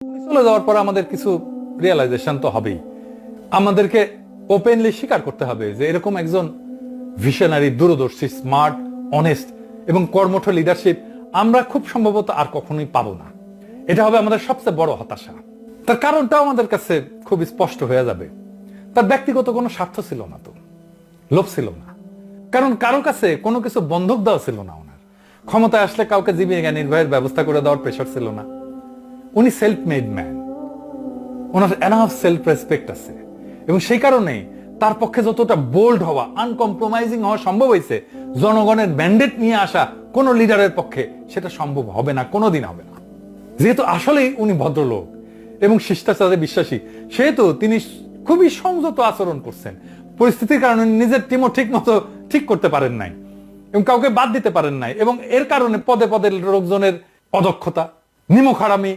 চলে যাওয়ার পর আমাদের কিছু রিয়েলাইজেশন তো হবেই। আমাদেরকে ওপেনলি স্বীকার করতে হবে যে এরকম একজন ভিশনারি, দূরদর্শী, স্মার্ট, অনেস্ট এবং কর্মঠ লিডারশিপ আমরা খুব সম্ভবত আর কখনোই পাবো না। এটা হবে আমাদের সবচেয়ে বড় হতাশা। তার কারণটাও আমাদের কাছে খুব স্পষ্ট হয়ে যাবে। তার ব্যক্তিগত কোনো স্বার্থ ছিল না, তো লোভ ছিল না, কারণ কারো কাছে কোনো কিছু বন্ধক দেওয়া ছিল না। ওনার ক্ষমতায় আসলে কাউকে জীবিকা নির্বাহের ব্যবস্থা করে দেওয়ার প্রেশার ছিল না। উনি সেলফ মেড ম্যান, ওনার এনাফ সেলফ রেসপেক্ট আছে, এবং সেই কারণেই তার পক্ষে যতটা বোল্ড হওয়া, আনকম্প্রোমাইজিং হওয়া সম্ভব হয়েছে, জনগণের ম্যান্ডেট নিয়ে আসা কোন লিডারের পক্ষে সেটা সম্ভব হবে না, কোনোদিন হবে না। যেহেতু আসলেই উনি ভদ্রলোক এবং শিষ্টাচারে বিশ্বাসী, সেহেতু তিনি খুবই সংযত আচরণ করছেন। পরিস্থিতির কারণে নিজের টিমও ঠিক করতে পারেন নাই এবং কাউকে বাদ দিতে পারেন নাই, এবং এর কারণে পদে পদে লোকজনের অদক্ষতা, নিমক হারামি,